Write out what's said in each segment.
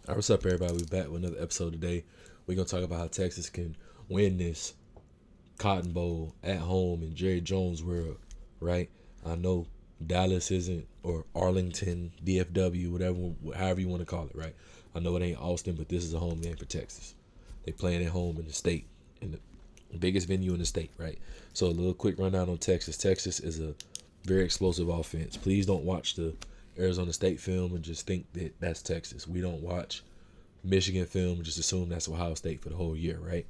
All right, what's up, everybody? We're back with another episode today. We're going to talk about how Texas can win this Cotton Bowl at home in JerryJones World, right? I know Dallas isn't, or Arlington, DFW, whatever, however you want to call it, right? I know it ain't Austin, but this is a home game for Texas. They playing at home in the state, in the biggest venue in the state, right? So a little quick rundown on Texas. Texas is a very explosive offense. Please don't watch the Arizona State film and just think that that's Texas. We don't watch Michigan film and just assume that's Ohio State for the whole year, right?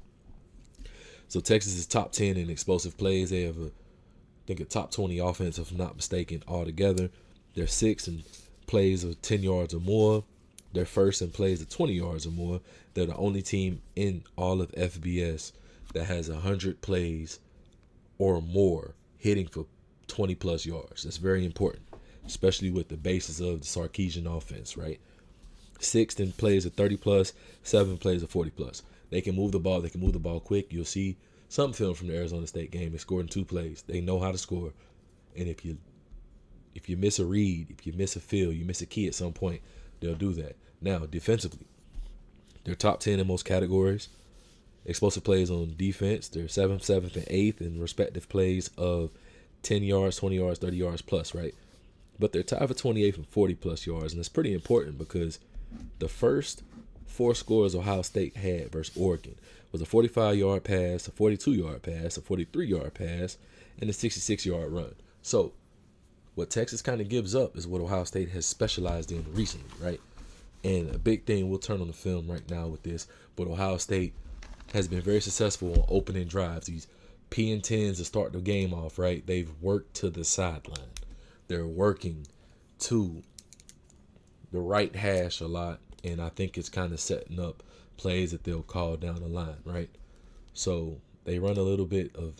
So Texas is top 10 in explosive plays. They have a top 20 offense, if I'm not mistaken, altogether. They're sixth in plays of 10 yards or more. They're first in plays of 20 yards or more. They're the only team in all of FBS that has 100 plays or more hitting for 20 plus yards. That's very important, especially with the basis of the Sarkeesian offense, right? Sixth in plays of 30 plus, seven plays of 40 plus. They can move the ball. They can move the ball quick. You'll see some film from the Arizona State game. They scored in 2 plays. They know how to score. And if you miss a read, if you miss a field, you miss a key at some point, they'll do that. Now, defensively, they're top 10 in most categories. Explosive plays on defense, they're seventh, and eighth in respective plays of 10 yards, 20 yards, 30 yards plus, right? But they're tied for 28th and 40 plus yards, and it's pretty important because the first four scores Ohio State had versus Oregon was a 45-yard pass, a 42-yard pass, a 43-yard pass, and a 66-yard run. So what Texas kind of gives up is what Ohio State has specialized in recently, right? And a big thing, we'll turn on the film right now with this, but Ohio State has been very successful on opening drives. These P and 10s to start the game off, right? They've worked to the sideline. They're working to the right hash a lot, and I think it's kind of setting up plays that they'll call down the line, right? So they run a little bit of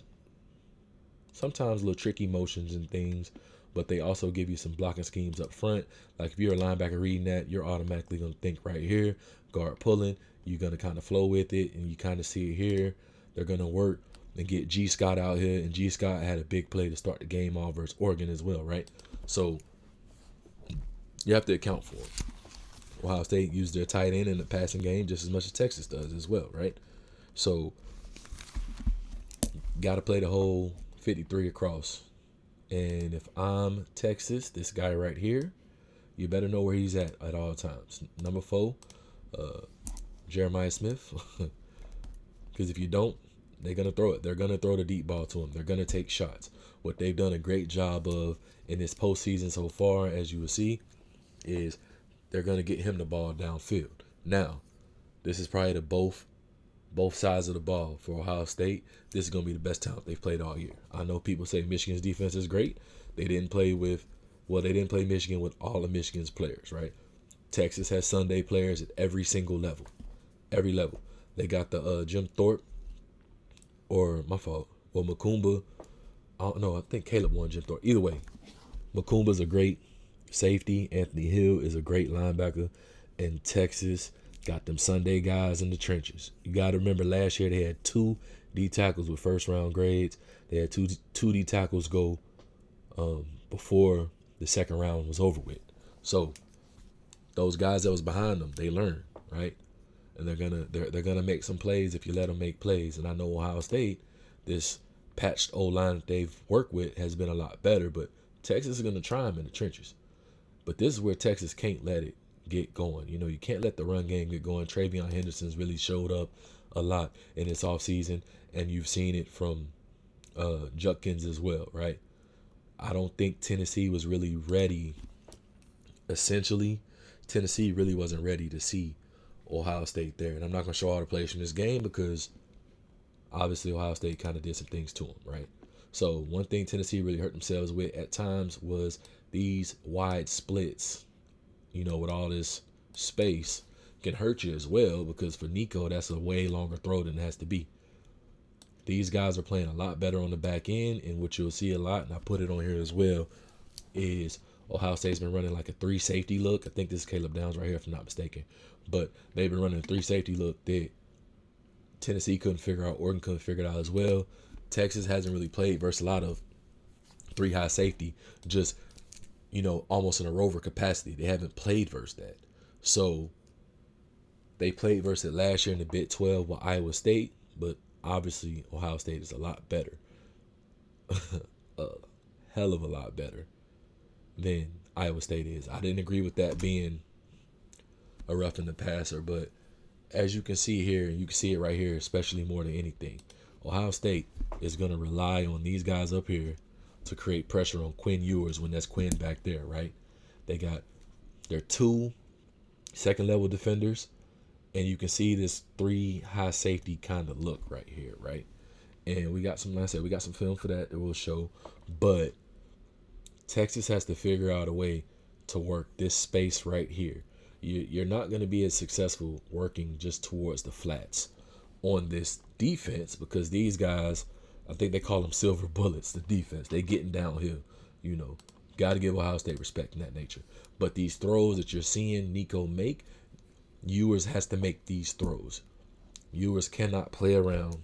sometimes a little tricky motions and things, but they also give you some blocking schemes up front. Like if you're a linebacker reading that, you're automatically going to think right here, guard pulling, you're going to kind of flow with it, and you kind of see it here. They're going to work and get G. Scott out here, and G. Scott had a big play to start the game off versus Oregon as well, right? So you have to account for it. Ohio State used their tight end in the passing game just as much as Texas does as well, right? So got to play the whole 53 across. And if I'm Texas, this guy right here, you better know where he's at all times. Number 4, Jeremiah Smith. Because if you don't, they're going to throw it. They're going to throw the deep ball to him. They're going to take shots. What they've done a great job of in this postseason so far, as you will see, is they're going to get him the ball downfield. Now, this is probably the both sides of the ball for Ohio State. This is going to be the best talent they've played all year. I know people say Michigan's defense is great. They didn't play Michigan with all of Michigan's players, right? Texas has Sunday players at every single level. Every level. They got the Jim Thorpe, or my fault, or Makumba. I don't know. I think Caleb won Jim Thorpe. Either way, Makumba's a great safety. Anthony Hill is a great linebacker. And Texas got them Sunday guys in the trenches. You got to remember last year they had 2 D tackles with first round grades. They had two D tackles go before the second round was over with. So those guys that was behind them, they learned, right? And they're gonna make some plays if you let them make plays. And I know Ohio State, this patched O-line that they've worked with has been a lot better, but Texas is gonna try them in the trenches. But this is where Texas can't let it get going. You know, you can't let the run game get going. Travion Henderson's really showed up a lot in this offseason, and you've seen it from Judkins as well, right? I don't think Tennessee was really ready. Essentially, Tennessee really wasn't ready to see Ohio State there. And I'm not going to show all the plays from this game because obviously Ohio State kind of did some things to them, right? So one thing Tennessee really hurt themselves with at times was these wide splits, you know, with all this space can hurt you as well, because for Nico, that's a way longer throw than it has to be. These guys are playing a lot better on the back end, and what you'll see a lot, and I put it on here as well, is Ohio State's been running like a 3 safety look. I think this is Caleb Downs right here, if I'm not mistaken. But they've been running a 3 safety look that Tennessee couldn't figure out, Oregon couldn't figure it out as well. Texas hasn't really played versus a lot of 3 high safety, just, you know, almost in a rover capacity. They haven't played versus that. So They played versus it last year in the Big 12 with Iowa State, but obviously Ohio State is a lot better. A hell of a lot better than Iowa State is. I didn't agree with that being a roughing the passer, but as you can see here, and you can see it right here, especially more than anything, Ohio State is going to rely on these guys up here to create pressure on Quinn Ewers when that's Quinn back there, right? They got their 2 second level defenders, and you can see this 3 high safety kind of look right here, right? And we got some, like I said, we got some film for that we'll show, but Texas has to figure out a way to work this space right here. You're not going to be as successful working just towards the flats on this defense, because these guys, I think they call them silver bullets, the defense. They getting downhill, you know. Got to give Ohio State respect in that nature. But these throws that you're seeing Nico make, Ewers has to make these throws. Ewers cannot play around,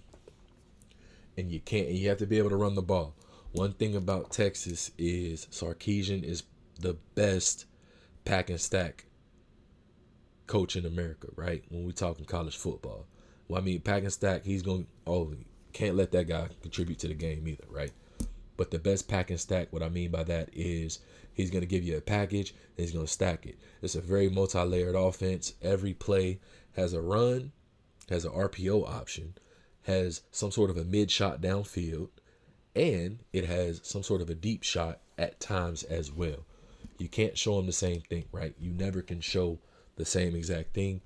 and you have to be able to run the ball. One thing about Texas is Sarkisian is the best pack and stack coach in America, right? When we talking college football. Well, I mean, pack and stack, can't let that guy contribute to the game either, right? But the best pack and stack, what I mean by that is he's going to give you a package and he's going to stack it. It's a very multi-layered offense. Every play has a run, has an RPO option, has some sort of a mid shot downfield, and it has some sort of a deep shot at times as well. You can't show them the same thing, right? You never can show the same exact thing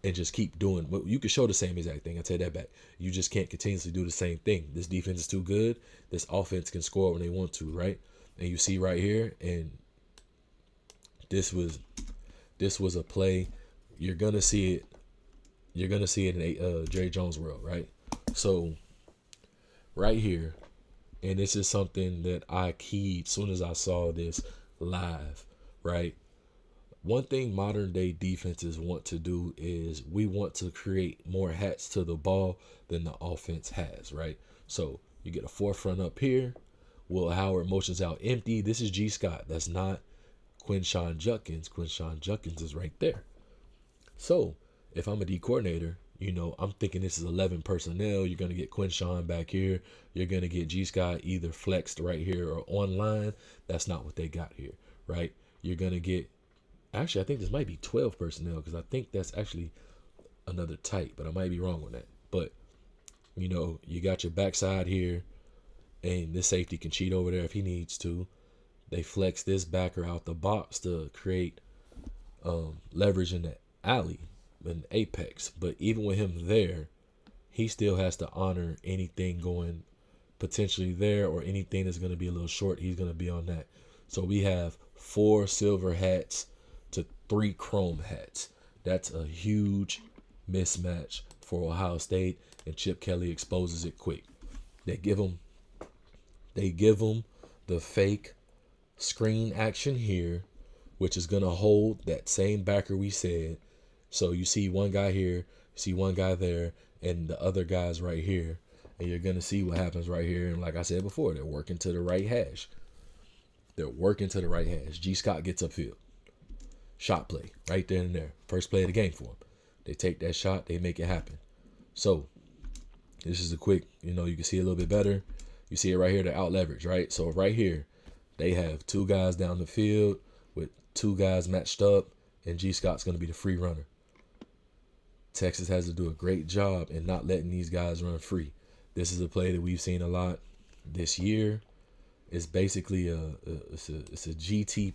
and just keep doing. But you can show the same exact thing. I take that back. You just can't continuously do the same thing. This defense is too good. This offense can score when they want to, right? And you see right here, and this was a play. You're gonna see it. You're gonna see it in JerryJones World, right? So right here, and this is something that I keyed as soon as I saw this live, right? One thing modern day defenses want to do is we want to create more hats to the ball than the offense has, right? So you get a forefront up here. Will Howard motions out empty. This is G. Scott. That's not Quinshon Judkins. Quinshon Judkins is right there. So if I'm a D coordinator, you know, I'm thinking this is 11 personnel. You're going to get Quinshon back here. You're going to get G. Scott either flexed right here or online. That's not what they got here, right? You're going to get, actually, I think this might be 12 personnel, because I think that's actually another type, but I might be wrong on that. But, you know, you got your backside here, and this safety can cheat over there if he needs to. They flex this backer out the box to create leverage in the alley, in the apex. But even with him there, he still has to honor anything going potentially there, or anything that's going to be a little short. He's going to be on that. So we have 4 silver hats to 3 chrome hats. That's a huge mismatch for Ohio State, and Chip Kelly exposes it quick. They give him the fake screen action here, which is going to hold that same backer we said. So you see one guy here, you see one guy there, and the other guy's right here. And you're going to see what happens right here. And like I said before, they're working to the right hash. G. Scott gets upfield. Shot play right there and there. First play of the game for him. They take that shot. They make it happen. So this is a quick, you know, you can see a little bit better. You see it right here, the out leverage, right? So right here, they have 2 guys down the field with 2 guys matched up, and G. Scott's going to be the free runner. Texas has to do a great job in not letting these guys run free. This is a play that we've seen a lot this year. It's basically it's a GT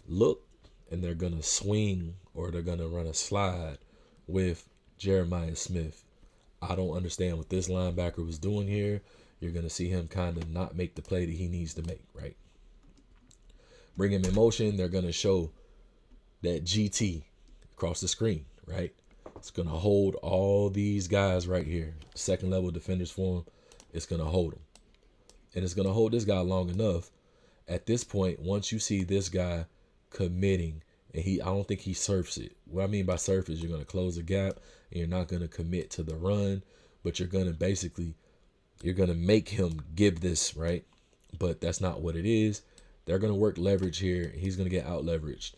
look, and they're going to swing, or they're going to run a slide with Jeremiah Smith. I don't understand what this linebacker was doing here. You're going to see him kind of not make the play that he needs to make, right? Bring him in motion. They're going to show that GT across the screen, right? It's going to hold all these guys right here. Second level defenders for him. It's going to hold them. And it's going to hold this guy long enough. At this point, once you see this guy committing, and I don't think he surfs it. What I mean by surf is you're going to close the gap, and you're not going to commit to the run, but you're going to make him give this, right? But that's not what it is. They're going to work leverage here. He's going to get out leveraged.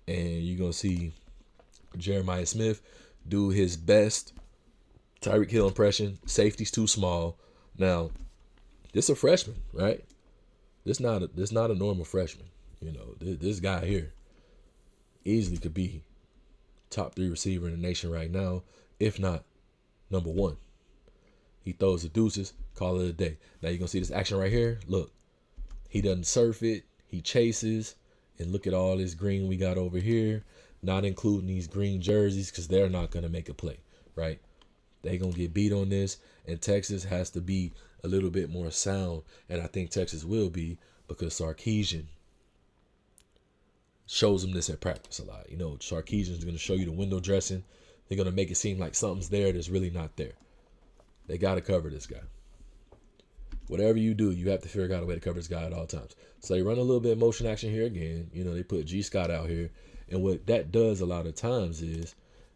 And you're going to see Jeremiah Smith do his best Tyreek Hill impression. Safety's too small. Now, this a freshman, right? This not a normal freshman. You know, this guy here easily could be top 3 receiver in the nation right now, if not number 1. He throws the deuces, call it a day. Now you're gonna see this action right here. Look, he doesn't surf it, he chases, and look at all this green we got over here, not including these green jerseys, because they're not gonna make a play, right? They gonna get beat on this, and Texas has to be a little bit more sound, and I think Texas will be, because Sarkisian shows them this at practice a lot. You know, Sarkisian's going to show you the window dressing. They're going to make it seem like something's there that's really not there. They got to cover this guy. Whatever you do, you have to figure out a way to cover this guy at all times. So they run a little bit of motion action here again. You know, they put G. Scott out here. And what that does a lot of times is,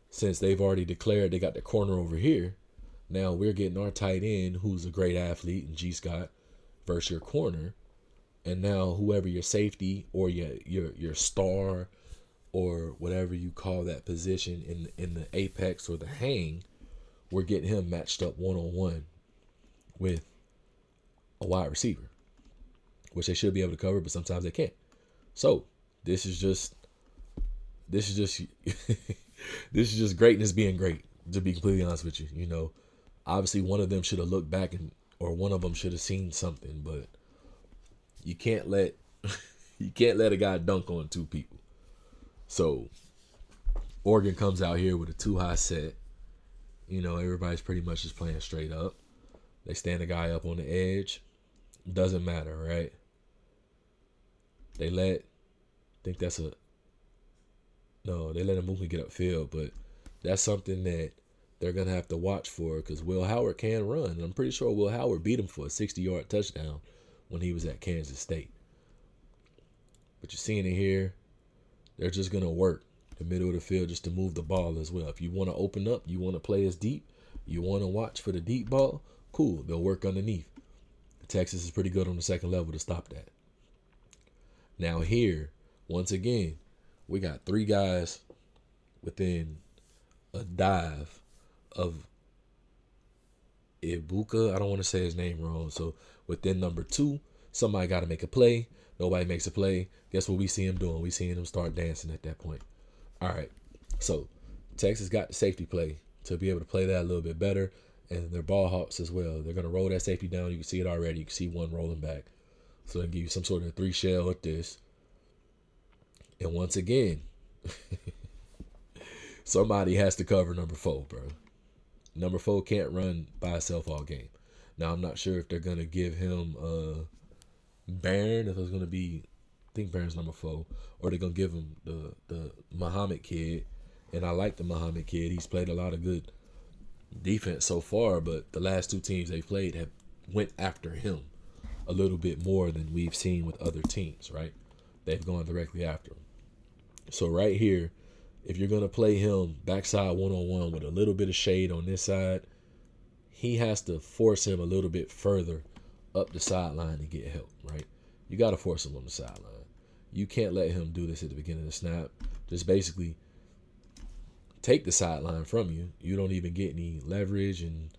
since they've already declared they got the corner over here, now we're getting our tight end, who's a great athlete, and G. Scott, versus your corner. And now whoever your safety or your star or whatever you call that position in the apex or the hang, we're getting him matched up one-on-one with a wide receiver, which they should be able to cover, but sometimes they can't. So this is just this is just greatness being great, to be completely honest with you. You know, obviously one of them should have looked back or one of them should have seen something, but you can't let a guy dunk on 2 people. So Oregon comes out here with a 2-high set. You know, everybody's pretty much just playing straight up. They stand the guy up on the edge. Doesn't matter, right? They let him move and get upfield, but that's something that they're going to have to watch for, because Will Howard can run. And I'm pretty sure Will Howard beat him for a 60-yard touchdown when he was at Kansas State. But you're seeing it here. They're just going to work the middle of the field just to move the ball as well. If you want to open up, you want to play as deep, you want to watch for the deep ball, cool. They'll work underneath. Texas is pretty good on the second level to stop that. Now here, once again, we got 3 guys within a dive of Ibuka. I don't want to say his name wrong. So within number 2, somebody got to make a play. Nobody makes a play. Guess what we see him doing? We seeing him start dancing at that point. All right. So Texas got the safety play to be able to play that a little bit better. And they're ball hawks as well. They're going to roll that safety down. You can see it already. You can see one rolling back. So they give you some sort of 3 shell at this. And once again, somebody has to cover number 4, bro. Number 4 can't run by itself all game. Now, I'm not sure if they're going to give him Barron, if it's going to be, I think Barron's number 4, or they're going to give him the Muhammad kid. And I like the Muhammad kid. He's played a lot of good defense so far, but the last 2 teams they played have went after him a little bit more than we've seen with other teams, right? They've gone directly after him. So right here, if you're going to play him backside one-on-one with a little bit of shade on this side, he has to force him a little bit further up the sideline to get help, right? You got to force him on the sideline. You can't let him do this at the beginning of the snap. Just basically take the sideline from you. You don't even get any leverage, and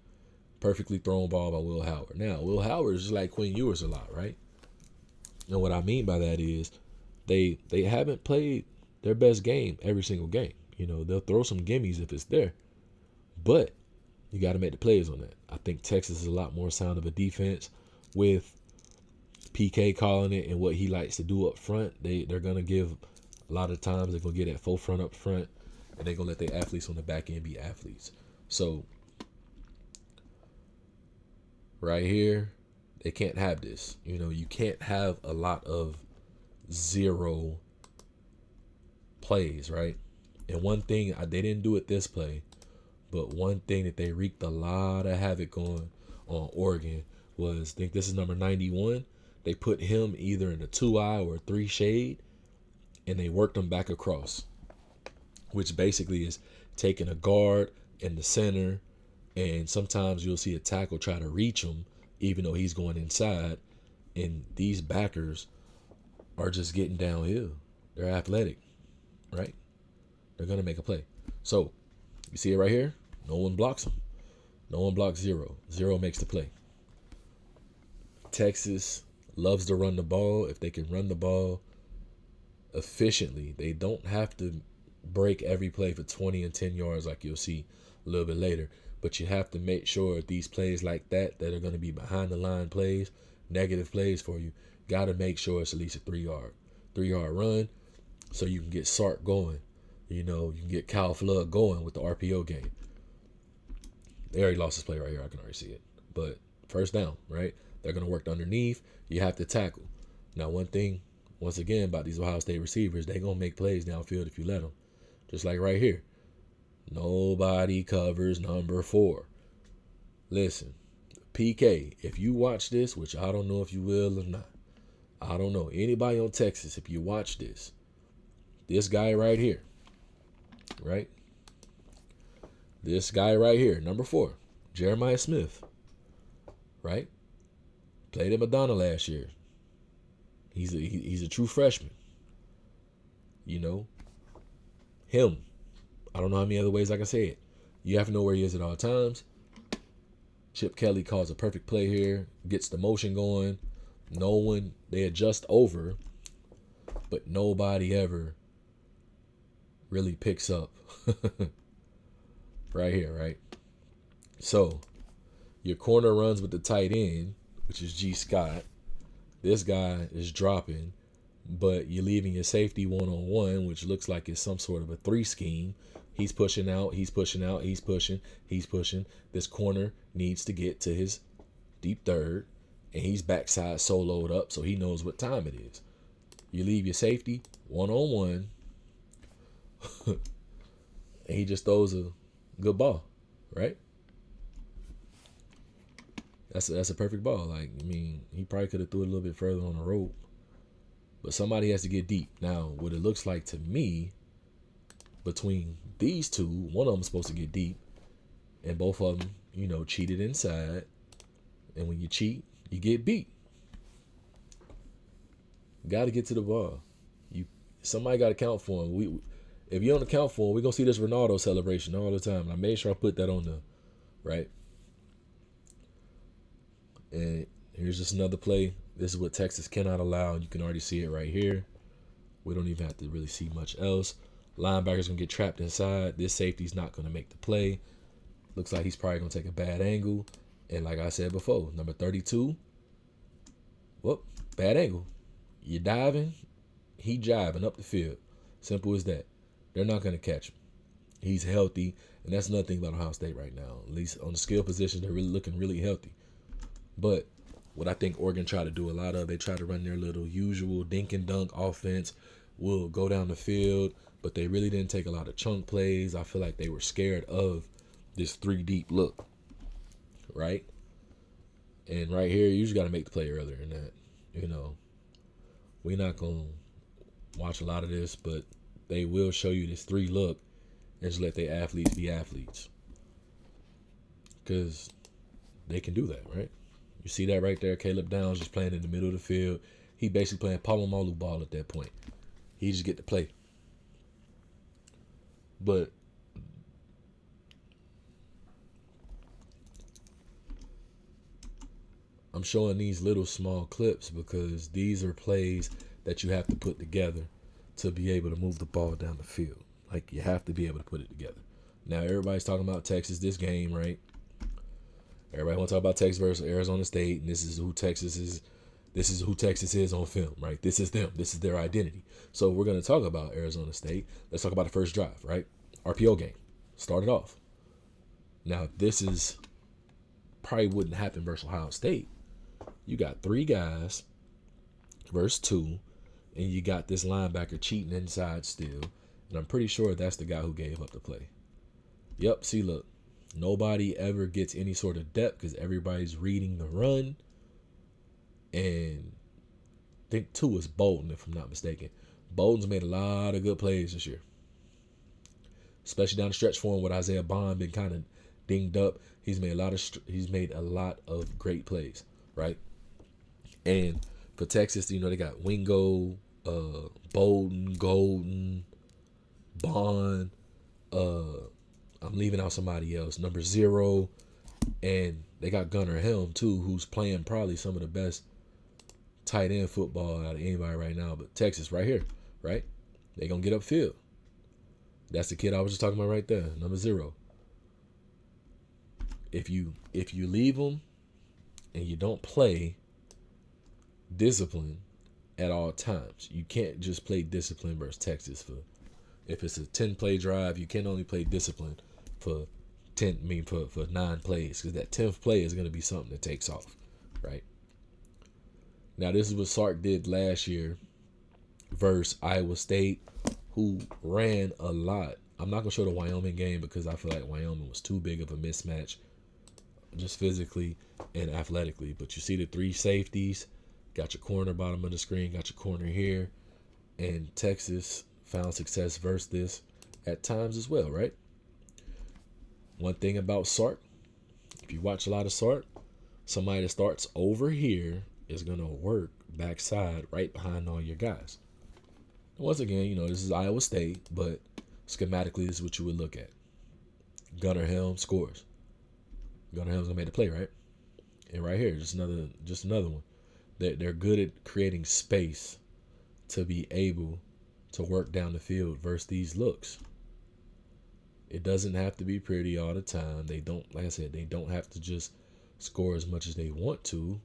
perfectly thrown ball by Will Howard. Now, Will Howard is like Quinn Ewers a lot, right? And what I mean by that is they haven't played their best game every single game. You know, they'll throw some gimmies if it's there, but you got to make the plays on that. I think Texas is a lot more sound of a defense with PK calling it and what he likes to do up front. They're going to give a lot of times, they're going to get that full front up front, and they're going to let their athletes on the back end be athletes. So right here, they can't have this. You know, you can't have a lot of 0 plays, right? And one thing, they didn't do it this play, but one thing that they wreaked a lot of havoc on Oregon was, I think this is number 91. They put him either in a 2-eye or a 3 shade, and they worked him back across, which basically is taking a guard in the center, and sometimes you'll see a tackle try to reach him even though he's going inside, and these backers are just getting downhill. They're athletic, right? They're going to make a play. So You see it right here? No one blocks him. No one blocks zero. Zero makes the play. Texas loves to run the ball. If they can run the ball efficiently, they don't have to break every play for 20 and 10 yards like you'll see a little bit later. But you have to make sure these plays like that are going to be behind the line plays, negative plays for you, got to make sure it's at least a 3-yard run so you can get Sark going. You can get Kyle Flood going with the RPO game. They already lost his play right here. I can already see it. But first down, right? They're going to work underneath. You have to tackle. Now, one thing, once again, about these Ohio State receivers, they're going to make plays downfield if you let them. Just like right here. Nobody covers number 4. Listen, PK, if you watch this, which I don't know if you will or not, I don't know. Anybody on Texas, if you watch this guy right here, right? This guy right here, number 4, Jeremiah Smith, right? Played at Madonna last year. He's a true freshman. Him. I don't know how many other ways I can say it. You have to know where he is at all times. Chip Kelly calls a perfect play here, gets the motion going. No one, they adjust over, but nobody ever really picks up. Right here, right? So, your corner runs with the tight end, which is G. Scott. This guy is dropping, but you're leaving your safety one-on-one, which looks like it's some sort of a 3 scheme. He's pushing out, he's pushing out, he's pushing. This corner needs to get to his deep third, and he's backside soloed up, so he knows what time it is. You leave your safety one-on-one, and he just throws a good ball, right? That's a perfect ball. He probably could have threw it a little bit further on the rope, but somebody has to get deep. Now, what it looks like to me, between these two, one of them is supposed to get deep, and both of them, cheated inside. And when you cheat, you get beat. Got to get to the ball. Somebody got to count for him. If you don't account for him, we're gonna see this Ronaldo celebration all the time. And I made sure I put that on there, right? And here's just another play. This is what Texas cannot allow. You can already see it right here. We don't even have to really see much else. Linebacker's going to get trapped inside. This safety's not going to make the play. Looks like he's probably going to take a bad angle. And like I said before, number 32, bad angle. You're diving, he jiving up the field. Simple as that. They're not going to catch him. He's healthy, and that's another thing about Ohio State right now. At least on the skill position, they're really looking really healthy. But what I think Oregon tried to do a lot of, they try to run their little usual dink and dunk offense. Will go down the field, but they really didn't take a lot of chunk plays. I feel like they were scared of this 3-deep look, right? And right here, you just got to make the play earlier than that. We're not going to watch a lot of this, but they will show you this 3 look and just let their athletes be athletes. Because they can do that, right? You see that right there? Caleb Downs just playing in the middle of the field. He basically playing Palomalu ball at that point. He just get to play. But I'm showing these little small clips because these are plays that you have to put together to be able to move the ball down the field. Like, you have to be able to put it together. Now, everybody's talking about Texas this game, right? Everybody want to talk about Texas versus Arizona State, and this is who Texas is. This is who Texas is on film, right? This is them. This is their identity. So we're going to talk about Arizona State. Let's talk about the first drive, right? RPO game. Started off. Now, this is probably wouldn't happen versus Ohio State. You got 3 guys versus 2, and you got this linebacker cheating inside still. And I'm pretty sure that's the guy who gave up the play. Yep, see, look. Nobody ever gets any sort of depth because everybody's reading the run. And I think 2 is Bolden, if I'm not mistaken. Bolden's made a lot of good plays this year. Especially down the stretch for him with Isaiah Bond been kind of dinged up. He's made a lot of great plays, right? And for Texas, they got Wingo, Bolden, Golden, Bond, I'm leaving out somebody else. Number 0, and they got Gunnar Helm too, who's playing probably some of the best tight end football out of anybody right now. But Texas right here, right? They gonna get upfield. That's the kid I was just talking about right there, number 0. If you leave them and you don't play discipline at all times, you can't just play discipline versus Texas. For if it's a 10-play drive, you can only play discipline for 9 plays, because that 10th play is going to be something that takes off, right? Now this is what Sark did last year versus Iowa State, who ran a lot. I'm not going to show the Wyoming game because I feel like Wyoming was too big of a mismatch just physically and athletically. But you see the 3 safeties, got your corner bottom of the screen, got your corner here, and Texas found success versus this at times as well, right? One thing about Sark, if you watch a lot of Sark, somebody that starts over here is going to work backside right behind all your guys. Once again, this is Iowa State, but schematically this is what you would look at. Gunnar Helm scores. Gunnar Helm's going to make the play, right? And right here, just another one. They're good at creating space to be able to work down the field versus these looks. It doesn't have to be pretty all the time. They don't, like I said, they don't have to just score as much as they want to,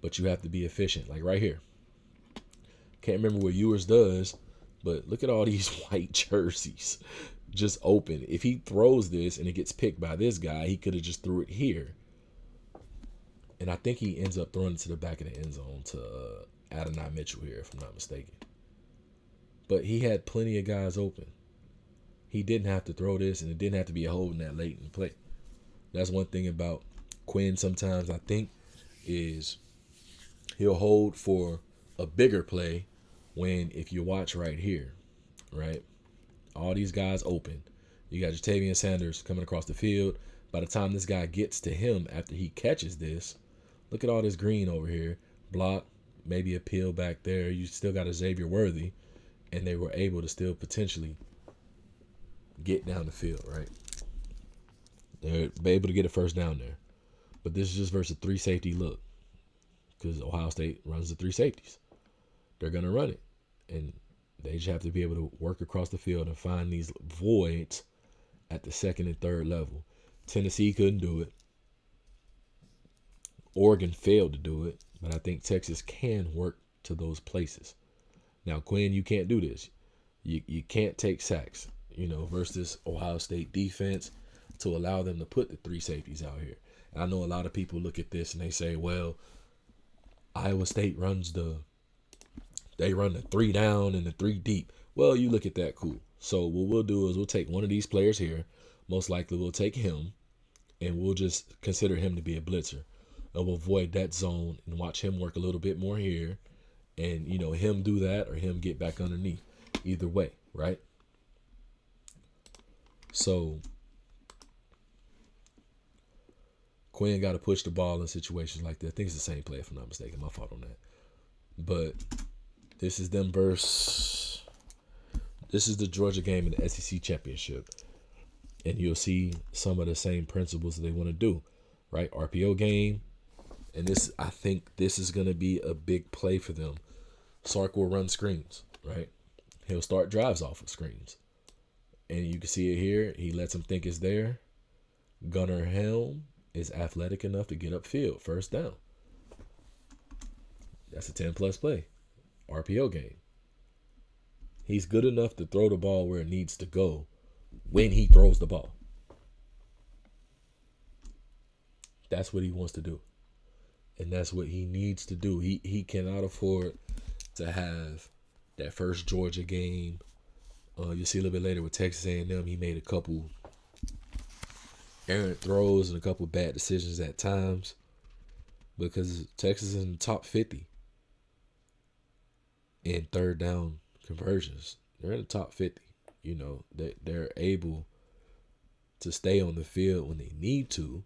but you have to be efficient. Like right here. Can't remember what yours does, but look at all these white jerseys just open. If he throws this and it gets picked by this guy, he could have just threw it here. And I think he ends up throwing it to the back of the end zone to Adonai Mitchell here, if I'm not mistaken. But he had plenty of guys open. He didn't have to throw this, and it didn't have to be a holding that late in the play. That's one thing about Quinn sometimes, I think, is he'll hold for a bigger play when, if you watch right here, right, all these guys open. You got Jatavian Sanders coming across the field. By the time this guy gets to him after he catches this, look at all this green over here. Block, maybe a peel back there. You still got a Xavier Worthy, and they were able to still potentially get down the field, right? They're able to get a first down there. But this is just versus a 3 safety look, because Ohio State runs the 3 safeties. They're going to run it, and they just have to be able to work across the field and find these voids at the 2nd and 3rd level. Tennessee couldn't do it. Oregon failed to do it, but I think Texas can work to those places. Now, Quinn, you can't do this. You can't take sacks, versus this Ohio State defense to allow them to put the 3 safeties out here. And I know a lot of people look at this and they say, well, Iowa State runs the 3 down and the 3 deep. Well, you look at that, cool. So what we'll do is we'll take one of these players here. Most likely we'll take him, and we'll just consider him to be a blitzer. And we'll avoid that zone and watch him work a little bit more here, and him do that or him get back underneath. Either way, right? So Quinn got to push the ball in situations like that. I think it's the same play, if I'm not mistaken. My fault on that. But this is them versus. This is the Georgia game in the SEC championship. And you'll see some of the same principles that they want to do, right? RPO game. And I think this is going to be a big play for them. Sark will run screens, right? He'll start drives off of screens. And you can see it here. He lets them think it's there. Gunnar Helm is athletic enough to get upfield. First down. That's a 10-plus play. RPO game. He's good enough to throw the ball where it needs to go when he throws the ball. That's what he wants to do. And that's what he needs to do. He cannot afford to have that first Georgia game. You'll see a little bit later with Texas A&M, he made a couple errant throws and a couple bad decisions at times, because Texas is in the top 50 in 3rd down conversions. They're in the top 50. They're able to stay on the field when they need to.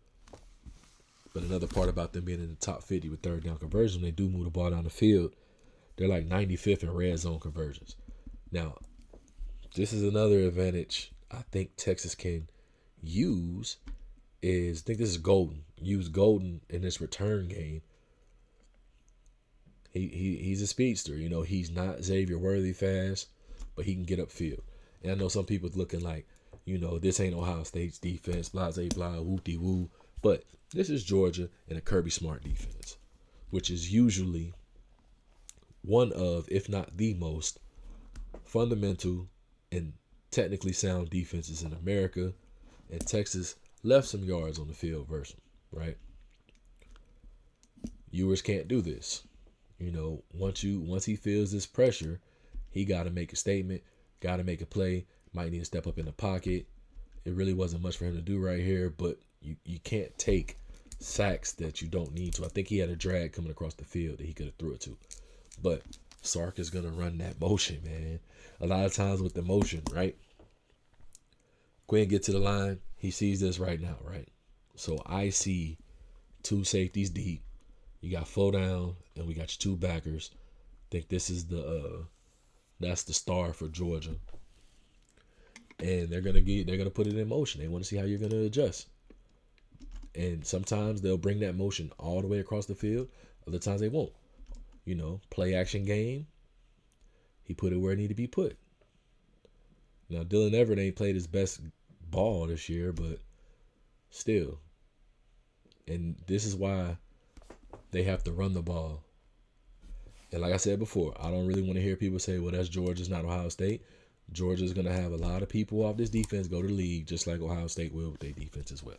But another part about them being in the top 50 with 3rd down conversions, when they do move the ball down the field, they're like 95th in red zone conversions. Now, this is another advantage I think Texas can, use is, I think this is Golden. Use Golden in this return game. He's a speedster. He's not Xavier Worthy fast, but he can get upfield. And I know some people looking like, this ain't Ohio State's defense, blah, blah, blah, woo-de-woo. But this is Georgia and a Kirby Smart defense, which is usually one of, if not the most, fundamental and technically sound defenses in America. And Texas left some yards on the field versus them, right? Ewers can't do this. Once he feels this pressure, he got to make a statement, got to make a play, might need to step up in the pocket. It really wasn't much for him to do right here, but you can't take sacks that you don't need to. I think he had a drag coming across the field that he could have threw it to. But Sark is going to run that motion, man. A lot of times with the motion, right? Quinn get to the line. He sees this right now, right? So I see two safeties deep. You got flow down, and we got your two backers. I think this is that's the star for Georgia. And they're gonna put it in motion. They want to see how you're gonna adjust. And sometimes they'll bring that motion all the way across the field. Other times they won't. Play action game. He put it where it needed to be put. Now Dylan Everett ain't played his best ball this year, but still. And this is why they have to run the ball. And like I said before, I don't really want to hear people say, well, that's Georgia's not Ohio State. Georgia's going to have a lot of people off this defense go to the league, just like Ohio State will with their defense as well.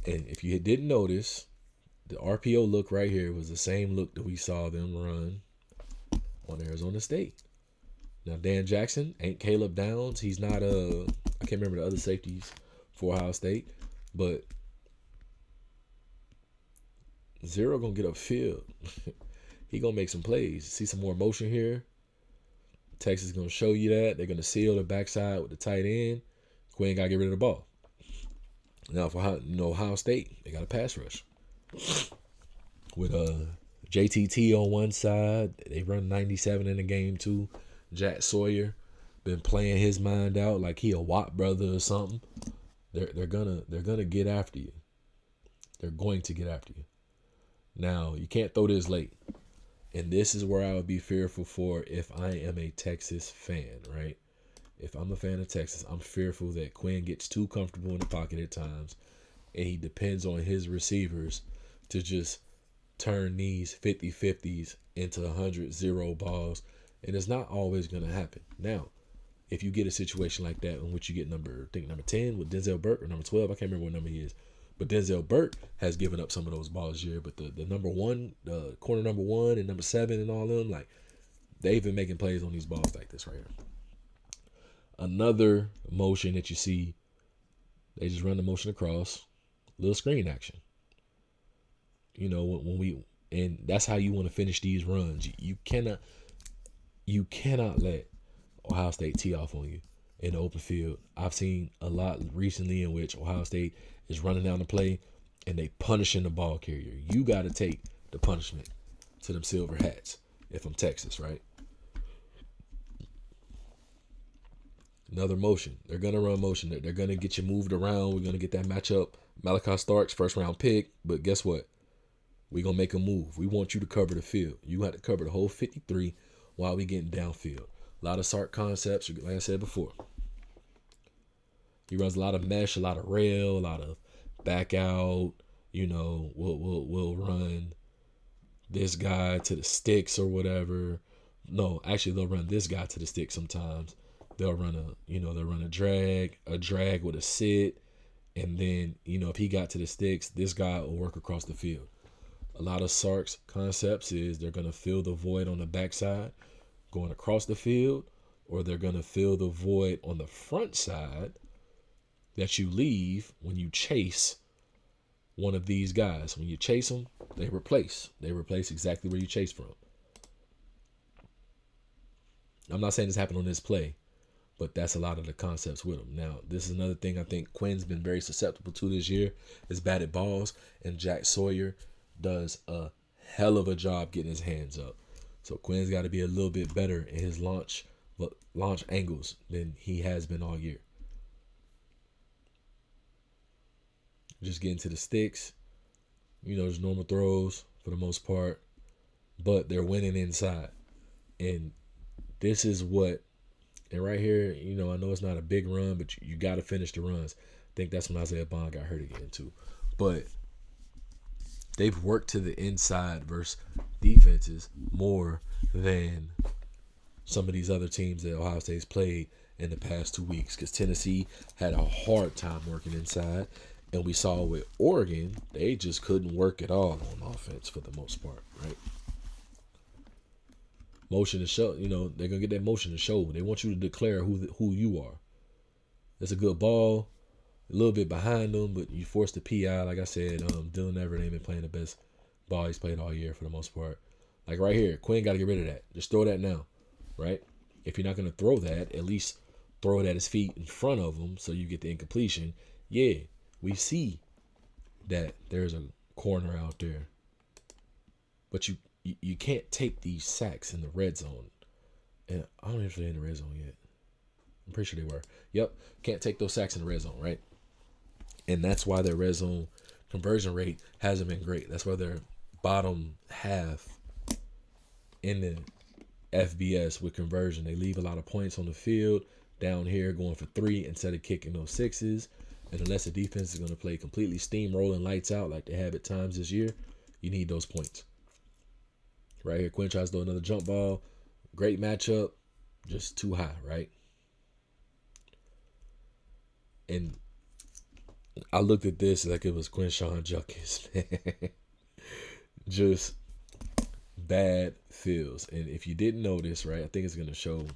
And if you didn't notice, the RPO look right here was the same look that we saw them run on Arizona State. Now, Dan Jackson ain't Caleb Downs. He's not I can't remember the other safeties for Ohio State, but Zero going to get upfield. He going to make some plays. See some more motion here. Texas is going to show you that. They're going to seal the backside with the tight end. Quinn got to get rid of the ball. Now, for Ohio State, they got a pass rush. With JTT on one side. They run 97 in the game, too. Jack Sawyer been playing his mind out like he a Watt brother or something. They're gonna get after you. They're going to get after you. Now, you can't throw this late. And this is where I would be fearful for if I am a Texas fan, right? If I'm a fan of Texas, I'm fearful that Quinn gets too comfortable in the pocket at times, and he depends on his receivers to just turn these 50-50s into 100-0 balls, and it's not always going to happen. Now, if you get a situation like that in which you get number 10 with Denzel Burke, or number 12, I can't remember what number he is, but Denzel Burke has given up some of those balls this year. But the number one, the corner number 1 and number 7 and all of them, like, they've been making plays on these balls like this right here. Another motion that you see, they just run the motion across, little screen action. And that's how you want to finish these runs. You cannot let Ohio State tee off on you in the open field. I've seen a lot recently in which Ohio State is running down the play and they punishing the ball carrier. You got to take the punishment to them silver hats if I'm Texas, right? Another motion. They're going to run motion. They're going to get you moved around. We're going to get that matchup. Malachi Starks, first round pick. But guess what? We're going to make a move. We want you to cover the field. You have to cover the whole 53 while we getting downfield. A lot of Sark concepts, like I said before. He runs a lot of mesh, a lot of rail, a lot of back out. We'll run this guy to the sticks or whatever. No, actually, they'll run this guy to the sticks sometimes. They'll run a drag with a sit, and then if he got to the sticks, this guy will work across the field. A lot of Sark's concepts is they're gonna fill the void on the backside, going across the field, or they're gonna fill the void on the front side that you leave when you chase one of these guys. When you chase them, they replace. They replace exactly where you chase from. I'm not saying this happened on this play, but that's a lot of the concepts with him. Now, this is another thing I think Quinn's been very susceptible to this year is batted balls, and Jack Sawyer does a hell of a job getting his hands up. So Quinn's got to be a little bit better in his launch angles than he has been all year. just getting to the sticks. Just normal throws for the most part, but they're winning inside. And this is what, and right here, I know it's not a big run, but you got to finish the runs. I think that's when Isaiah Bond got hurt again too. But they've worked to the inside versus defenses more than some of these other teams that Ohio State's played in the past 2 weeks, because Tennessee had a hard time working inside. And we saw with Oregon, they just couldn't work at all on offense for the most part, right? Motion to show, they're going to get that motion to show. They want you to declare who you are. It's a good ball, a little bit behind them, but you force the PI. Like I said, Dylan Everett ain't been playing the best ball he's played all year for the most part. Like right here, Quinn got to get rid of that. Just throw that now, right? If you're not going to throw that, at least throw it at his feet in front of him so you get the incompletion. Yeah, we see that there's a corner out there. But you can't take these sacks in the red zone. And I don't know if they're in the red zone yet. I'm pretty sure they were. Yep, can't take those sacks in the red zone, right? And that's why their red zone conversion rate hasn't been great. That's why they're bottom half in the FBS with conversion. They leave a lot of points on the field down here going for 3 instead of kicking those 6s. And unless the defense is going to play completely steamrolling lights out like they have at times this year, you need those points. Right here, Quinn tries to do another jump ball. Great matchup, just too high, right? And I looked at this like it was Quinshawn Judkins. Just bad feels. And if you didn't notice, right, I think it's going to show.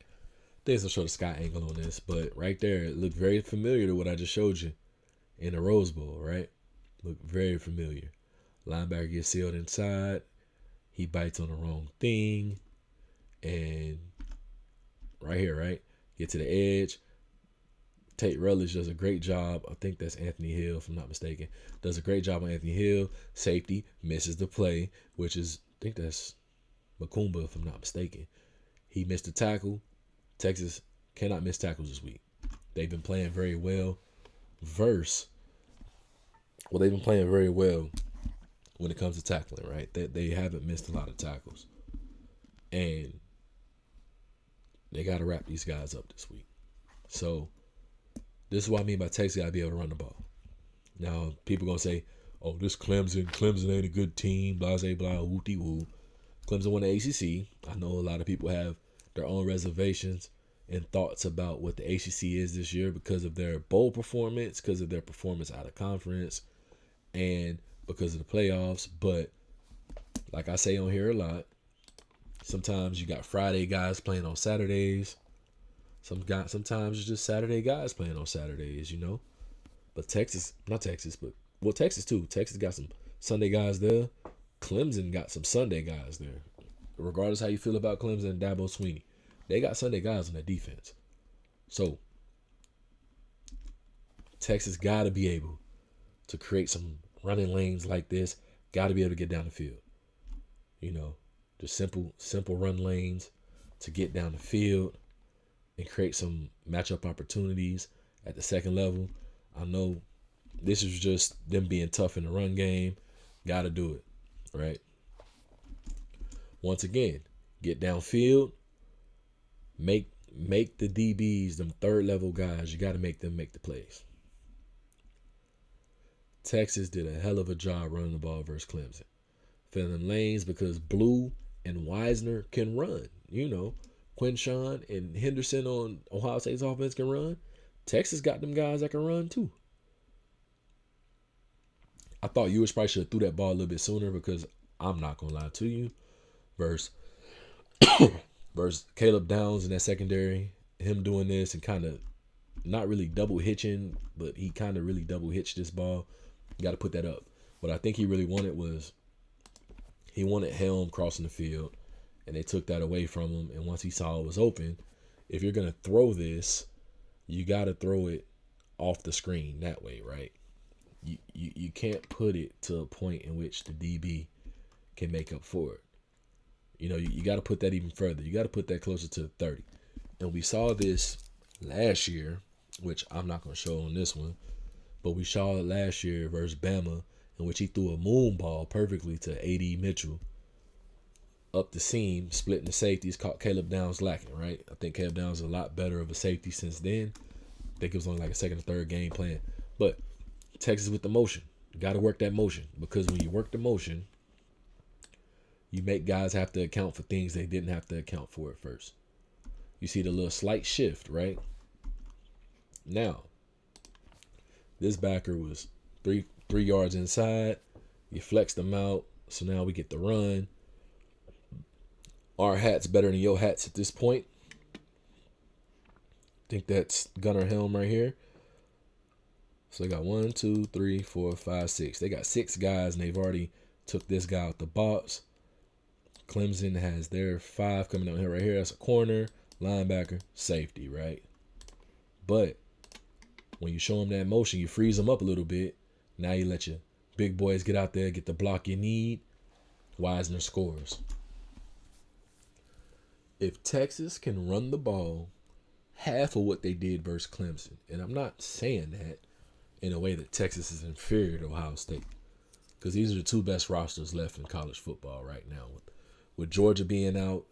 I think it's going to show the sky angle on this. But right there, it looked very familiar to what I just showed you in the Rose Bowl, right? Looked very familiar. Linebacker gets sealed inside. He bites on the wrong thing. And right here, right? Get to the edge. Tate Rutledge does a great job. I think that's Anthony Hill, if I'm not mistaken. Does a great job on Anthony Hill. Safety misses the play, which is, I think that's Makumba, if I'm not mistaken. He missed the tackle. Texas cannot miss tackles this week. They've been playing very well. They've been playing very well when it comes to tackling, right? They haven't missed a lot of tackles. And they got to wrap these guys up this week. So this is what I mean by Texas got to be able to run the ball. Now, people going to say, oh, this Clemson ain't a good team, blah, blah, blah, woo-dee-woo. Clemson won the ACC. I know a lot of people have their own reservations and thoughts about what the ACC is this year because of their bowl performance, because of their performance out of conference, and because of the playoffs. But like I say on here a lot, sometimes you got Friday guys playing on Saturdays. Sometimes it's just Saturday guys playing on Saturdays, But Texas too. Texas got some Sunday guys there. Clemson got some Sunday guys there. Regardless how you feel about Clemson and Dabo Swinney, they got Sunday guys on their defense. So Texas got to be able to create some running lanes like this. Got to be able to get down the field. Just simple run lanes to get down the field and create some matchup opportunities at the second level. I know this is just them being tough in the run game. Got to do it, right? Once again, get downfield. Make the DBs, them third level guys, you got to make them make the plays. Texas did a hell of a job running the ball versus Clemson. Filling lanes because Blue and Wisner can run. Quinshawn and Henderson on Ohio State's offense can run. Texas got them guys that can run too. I thought Ewers probably should have threw that ball a little bit sooner because I'm not going to lie to you. Versus Caleb Downs in that secondary, him doing this and kind of not really double hitching, but he kind of really double hitched this ball. You got to put that up. What I think he really wanted was he wanted Helm crossing the field, and they took that away from him. And once he saw it was open, if you're going to throw this, you got to throw it off the screen that way, right? You can't put it to a point in which the DB can make up for it. You got to put that even further. You got to put that closer to 30. And we saw this last year, which I'm not going to show on this one, But we saw it last year versus Bama, in which he threw a moon ball perfectly to A.D. Mitchell up the seam, splitting the safeties, caught Caleb Downs lacking, right? I think Caleb Downs is a lot better of a safety since then. I think it was only like a second or third game plan. But Texas with the motion. You got to work that motion, because when you work the motion, you make guys have to account for things they didn't have to account for at first. You see the little slight shift, right? Now, this backer was three yards inside. You flexed them out, so now we get the run. Our hat's better than your hats at this point. I think that's Gunnar Helm right here. So they got 1, 2, 3, 4, 5, 6. They got 6 guys, and they've already took this guy out the box. Clemson has their 5 coming out here right here. That's a corner, linebacker, safety, right? But when you show them that motion, you freeze them up a little bit. Now you let your big boys get out there, get the block you need. Wisner scores. If Texas can run the ball half of what they did versus Clemson, and I'm not saying that in a way that Texas is inferior to Ohio State, because these are the 2 best rosters left in college football right now. With Georgia being out,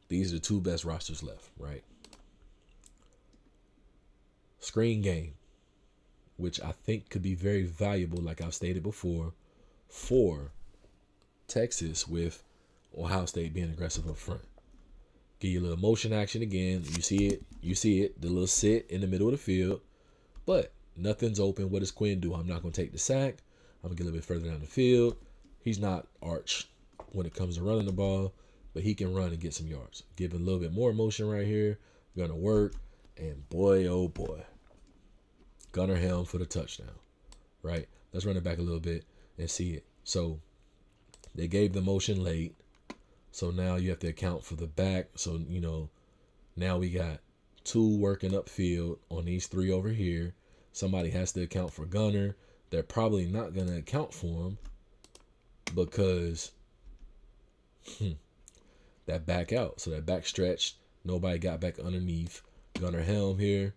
these are the 2 best rosters left, right? Screen game, which I think could be very valuable, like I've stated before, for Texas with Ohio State being aggressive up front. Give you a little motion action again. You see it, the little sit in the middle of the field, but nothing's open. What does Quinn do? I'm not going to take the sack. I'm going to get a little bit further down the field. He's not arch when it comes to running the ball, but he can run and get some yards. Give him a little bit more motion right here. Going to work, and boy, oh boy, Gunnar Helm for the touchdown, right? Let's run it back a little bit and see it. So they gave the motion late. So now you have to account for the back. So, now we got 2 working upfield on these 3 over here. Somebody has to account for Gunnar. They're probably not going to account for him because that back out. So that back stretched. Nobody got back underneath. Gunnar Helm here.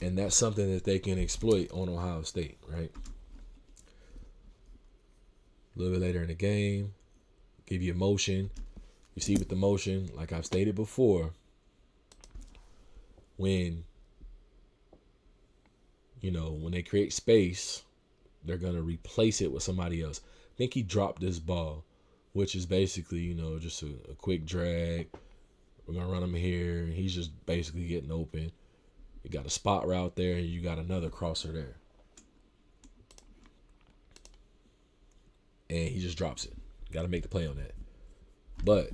And that's something that they can exploit on Ohio State, right? A little bit later in the game, give you a motion. You see with the motion, like I've stated before, when they create space, they're going to replace it with somebody else. I think he dropped this ball, which is basically, just a quick drag. We're going to run him here. He's just basically getting open. You got a spot route there, and you got another crosser there. And he just drops it. Got to make the play on that. But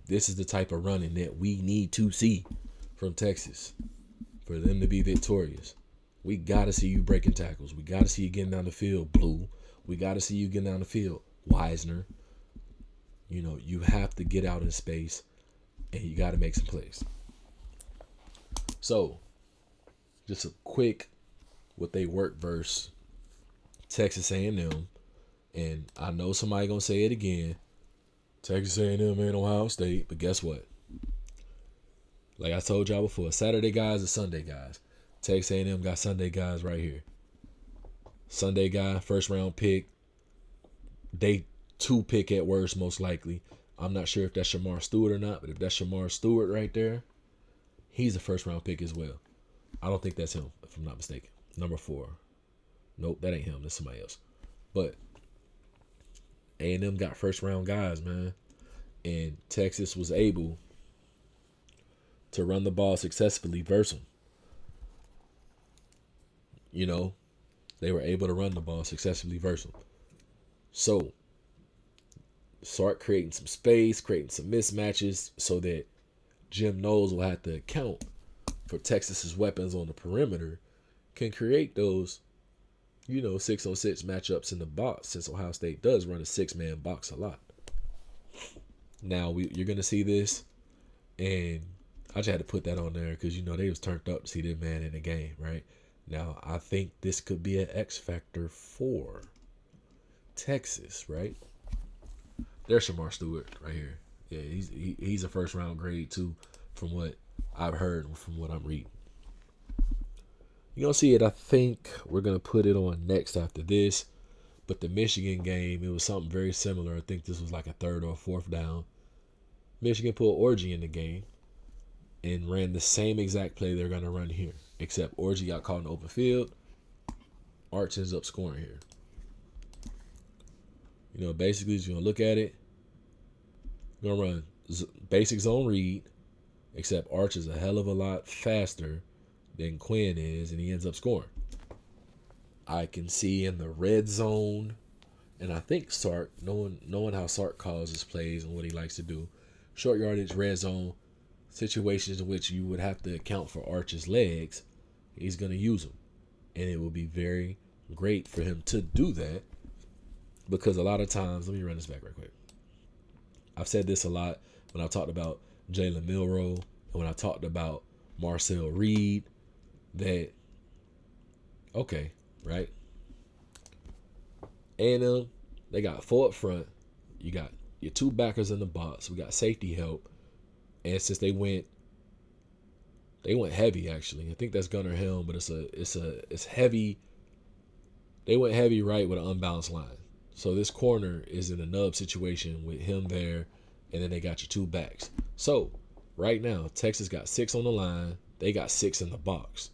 this is the type of running that we need to see from Texas for them to be victorious. We got to see you breaking tackles. We got to see you getting down the field, Blue. We got to see you getting down the field, Wisner. You have to get out in space, and you got to make some plays. So, just a quick what they work versus Texas A&M. And I know somebody going to say it again. Texas A&M ain't Ohio State. But guess what? Like I told y'all before, Saturday guys are Sunday guys. Texas A&M got Sunday guys right here. Sunday guy, first round pick. Day 2 pick at worst, most likely. I'm not sure if that's Shamar Stewart or not, but if that's Shamar Stewart right there, he's a first round pick as well. I don't think that's him, if I'm not mistaken. Number 4. Nope, that ain't him. That's somebody else. But A&M got first round guys, man. And Texas was able to run the ball successfully versus them. They were able to run the ball successfully versus them. So, Sark creating some space, creating some mismatches so that Jim Knowles will have to account for Texas's weapons on the perimeter, can create those 6-on-6 matchups in the box, since Ohio State does run a 6-man box a lot. Now, you're going to see this, and I just had to put that on there because, they was turned up to see this man in the game, right? Now, I think this could be an X factor for Texas, right? There's Shamar Stewart right here. Yeah, he's a first-round grade, too, from what I've heard and from what I'm reading. You're going to see it. I think we're going to put it on next after this. But the Michigan game, it was something very similar. I think this was like a third or a fourth down. Michigan put Orgy in the game and ran the same exact play they're going to run here. Except Orgy got caught in the open field. Arch ends up scoring here. You know, basically, you're going to look at it. You're going to run basic zone read. Except Arch is a hell of a lot faster than Quinn is, and he ends up scoring. I can see in the red zone, and I think Sark, knowing how Sark calls his plays and what he likes to do, short yardage, red zone, situations in which you would have to account for Arch's legs, he's going to use them. And it will be very great for him to do that because a lot of times, let me run this back right quick. I've said this a lot when I talked about Jalen Milroe and when I talked about Marcel Reed, that, okay, right? A&M, they got 4 up front. You got your 2 backers in the box. We got safety help. And since they went heavy, actually. I think that's Gunnar Helm, but it's heavy. They went heavy right with an unbalanced line. So this corner is in a nub situation with him there, and then they got your 2 backs. So right now, Texas got 6 on the line. They got 6 in the box.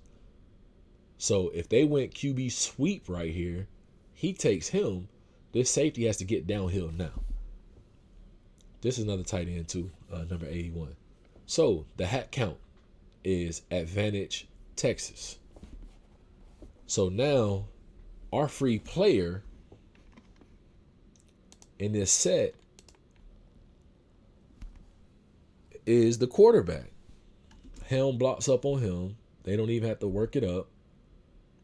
So if they went QB sweep right here, he takes him. This safety has to get downhill now. This is another tight end too, number 81. So the hat count is advantage Texas. So now our free player in this set is the quarterback. Helm blocks up on him. They don't even have to work it up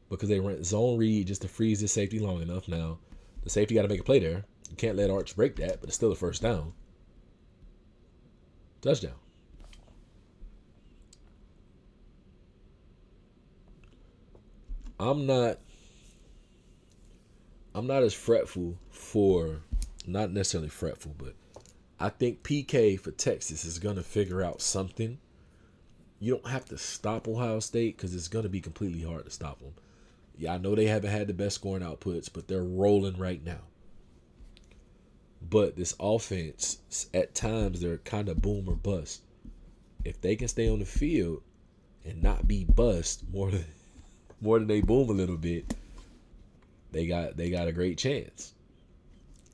because they rent zone read just to freeze the safety long enough. Now, the safety got to make a play there. You can't let Arch break that, but it's still a first down. Touchdown. I'm not as fretful for, not necessarily fretful, but I think PK for Texas is going to figure out something. You don't have to stop Ohio State because it's going to be completely hard to stop them. Yeah, I know they haven't had the best scoring outputs, but they're rolling right now. But this offense, at times, they're kind of boom or bust. If they can stay on the field and not be bust more than they boom a little bit, they got a great chance.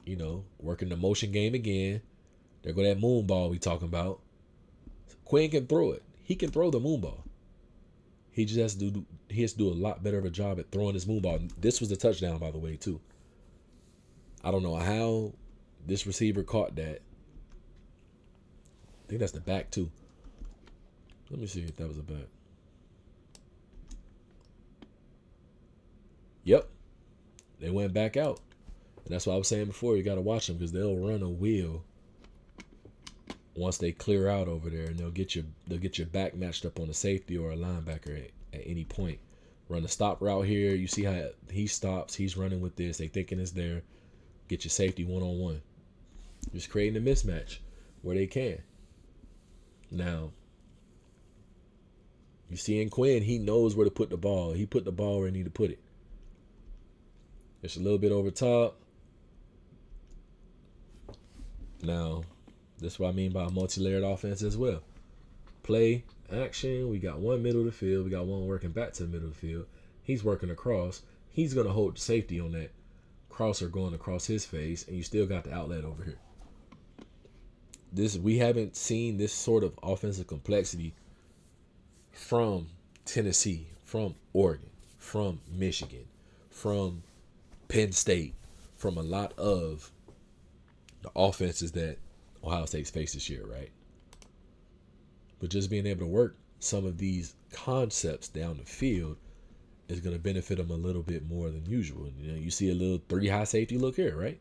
You know, working the motion game again. There go that moon ball we talking about. Quinn can throw it. He can throw the moon ball. He just has to do a lot better of a job at throwing his moon ball. This was the touchdown, by the way, too. I don't know how this receiver caught that. I think that's the back, too. Let me see if that was a back. Yep. They went back out. And that's what I was saying before. You got to watch them because they'll run a wheel once they clear out over there, and they'll get your back matched up on a safety or a linebacker at any point. Run a stop route here. You see how he stops. He's running with this. They thinking it's there. Get your safety one-on-one. Just creating a mismatch where they can. Now, you see in Quinn, he knows where to put the ball. He put the ball where he need to put it. It's a little bit over top. Now, that's what I mean by a multi-layered offense as well. Play, action. We got one middle of the field. We got one working back to the middle of the field. He's working across. He's going to hold the safety on that crosser going across his face, and you still got the outlet over here. We haven't seen this sort of offensive complexity from Tennessee, from Oregon, from Michigan, from Penn State, from a lot of the offenses that Ohio State's faced this year, right? But just being able to work some of these concepts down the field is going to benefit them a little bit more than usual. You know, you see a little 3-high safety look here, right?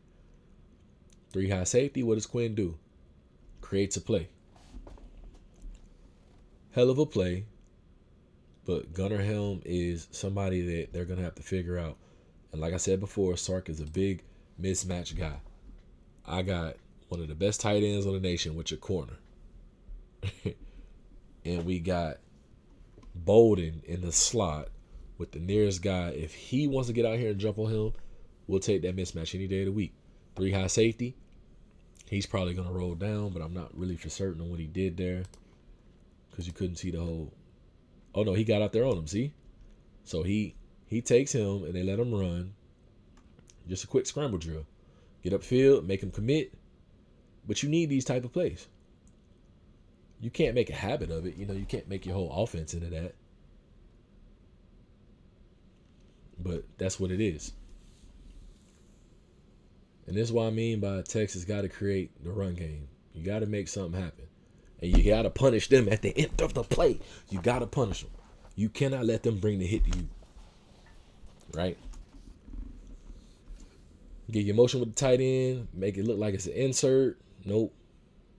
3-high safety, what does Quinn do? Creates a play. Hell of a play, but Gunnar Helm is somebody that they're going to have to figure out. And like I said before, Sark is a big mismatch guy. I got one of the best tight ends on the nation with your corner. And we got Bolden in the slot with the nearest guy. If he wants to get out here and jump on him, we'll take that mismatch any day of the week. 3 high safety. He's probably going to roll down, but I'm not really for certain on what he did there because you couldn't see the whole. Oh, no, he got out there on him, see? So he takes him, and they let him run. Just a quick scramble drill. Get upfield, make him commit. But you need these type of plays. You can't make a habit of it. You can't make your whole offense into that. But that's what it is. And this is what I mean by Texas got to create the run game. You got to make something happen. And you got to punish them at the end of the play. You got to punish them. You cannot let them bring the hit to you. Right? Get your motion with the tight end. Make it look like it's an insert. Nope.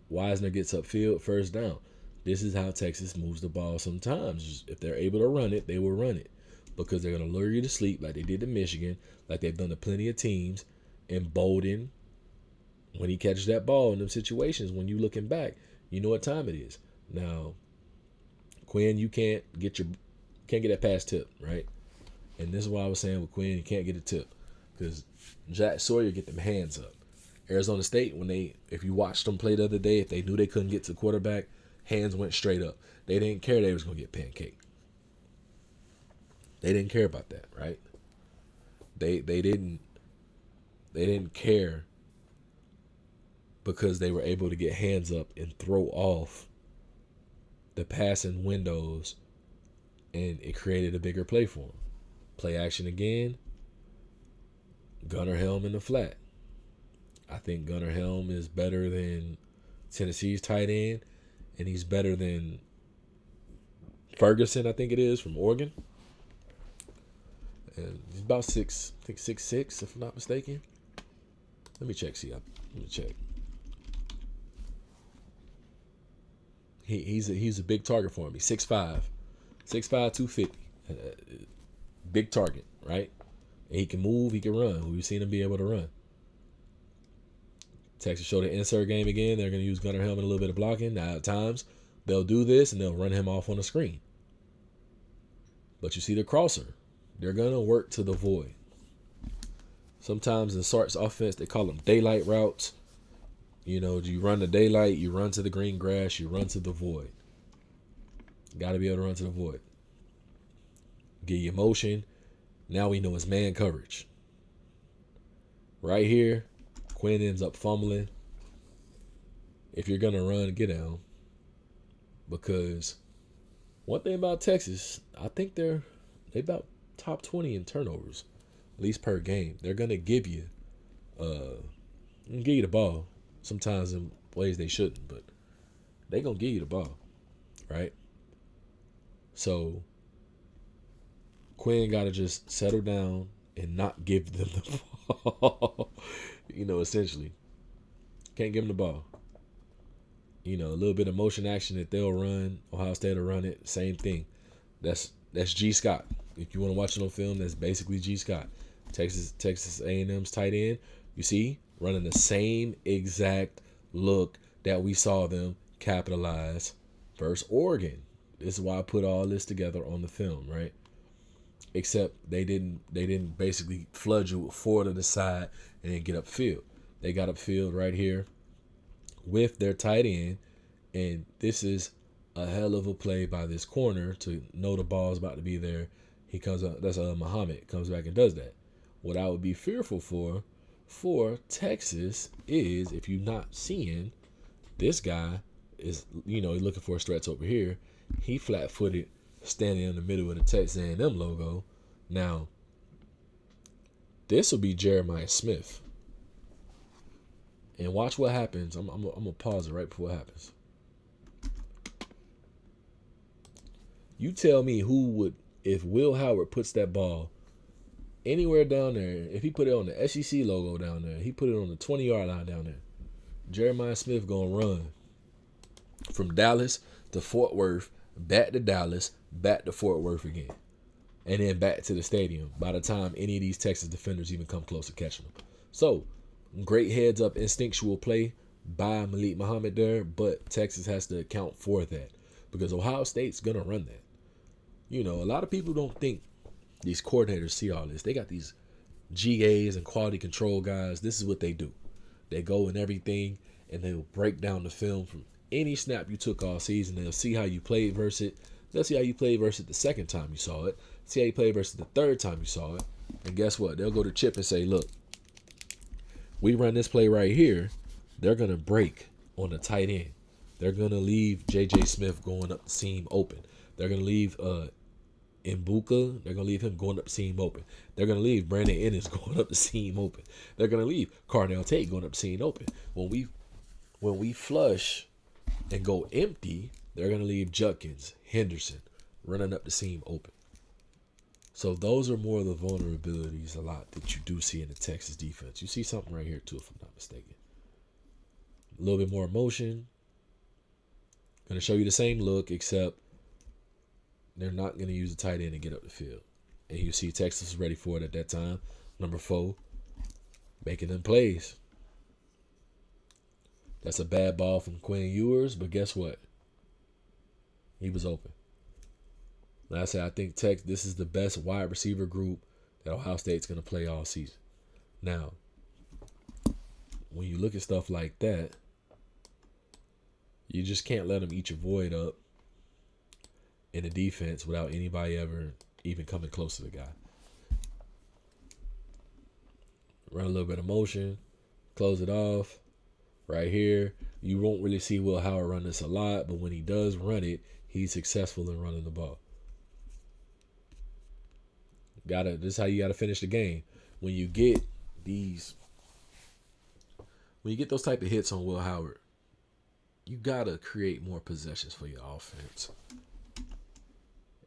Wisner gets upfield, first down. This is how Texas moves the ball sometimes. If they're able to run it, they will run it. Because they're going to lure you to sleep like they did to Michigan, like they've done to plenty of teams. And Bolden, when he catches that ball in them situations, when you looking back, you know what time it is. Now, Quinn, you can't get that pass tip, right? And this is why I was saying with Quinn, you can't get a tip. Because Jack Sawyer get them hands up. Arizona State, if you watched them play the other day, if they knew they couldn't get to the quarterback, hands went straight up. They didn't care they was going to get pancaked. They didn't care about that, right? They didn't care because they were able to get hands up and throw off the passing windows, and it created a bigger play for them. Play action again. Gunnar Helm in the flat. I think Gunnar Helm is better than Tennessee's tight end, and he's better than Ferguson, I think it is, from Oregon. And he's about 6'6", if I'm not mistaken. Let me check. Let me check. He's a big target for me. 6'5", 250. Big target, right? And he can move. He can run. We've seen him be able to run. Texas showed the insert game again. They're going to use Gunnar Helm in a little bit of blocking. Now, at times, they'll do this and they'll run him off on the screen. But you see the crosser. They're going to work to the void. Sometimes in Sark's offense, they call them daylight routes. You run the daylight, you run to the green grass, you run to the void. Got to be able to run to the void. Get your motion. Now we know it's man coverage. Right here, Quinn ends up fumbling. If you're going to run, get down. Because one thing about Texas, I think they about top 20 in turnovers, at least per game. They're going to give you the ball. Sometimes in ways they shouldn't, but they're going to give you the ball, right? So Quinn got to just settle down and not give them the ball, essentially. Can't give them the ball. A little bit of motion action that they'll run. Ohio State will run it. Same thing. That's G. Scott. If you want to watch it on film, that's basically G. Scott. Texas A&M's tight end. You see, running the same exact look that we saw them capitalize versus Oregon. This is why I put all this together on the film, right? Except they didn't basically flood you forward to the side and then get upfield. They got upfield right here with their tight end, and this is a hell of a play by this corner to know the ball's about to be there. He comes up. That's Muhammad comes back and does that. What I would be fearful for Texas is if you're not seeing this guy is he's looking for threats over here. He flat-footed, standing in the middle of the Texas A&M logo. Now, this will be Jeremiah Smith. And watch what happens. I'm going to pause it right before it happens. You tell me who would, if Will Howard puts that ball anywhere down there, if he put it on the SEC logo down there, he put it on the 20-yard line down there, Jeremiah Smith going to run from Dallas to Fort Worth, back to Dallas, back to Fort Worth again, and then back to the stadium by the time any of these Texas defenders even come close to catching them. So, great heads-up instinctual play by Malik Muhammad there, but Texas has to account for that because Ohio State's going to run that. A lot of people don't think these coordinators see all this. They got these GAs and quality control guys. This is what they do. They go in everything and they'll break down the film from any snap you took all season. They'll see how you played versus it. They'll see how you played versus it the second time you saw it. See how you played versus the third time you saw it. And guess what? They'll go to Chip and say, look, we run this play right here. They're going to break on the tight end. They're going to leave J.J. Smith going up the seam open. They're going to leave Mbuka. They're going to leave him going up the seam open. They're going to leave Brandon Ennis going up the seam open. They're going to leave Carnell Tate going up the seam open. When we flush and go empty, they're going to leave Judkins, Henderson running up the seam open. So those are more of the vulnerabilities a lot that you do see in the Texas defense. You see something right here too, if I'm not mistaken. A little bit more motion. Going to show you the same look, except they're not going to use the tight end to get up the field. And you see Texas was ready for it at that time. Number 4, making them plays. That's a bad ball from Quinn Ewers, but guess what? He was open. Like I said, I think this is the best wide receiver group that Ohio State's going to play all season. Now, when you look at stuff like that, you just can't let them eat your void up in the defense without anybody ever even coming close to the guy. Run a little bit of motion, close it off. Right here, you won't really see Will Howard run this a lot, but when he does run it, he's successful in running the ball. This is how you gotta finish the game. When you get those type of hits on Will Howard, you gotta create more possessions for your offense.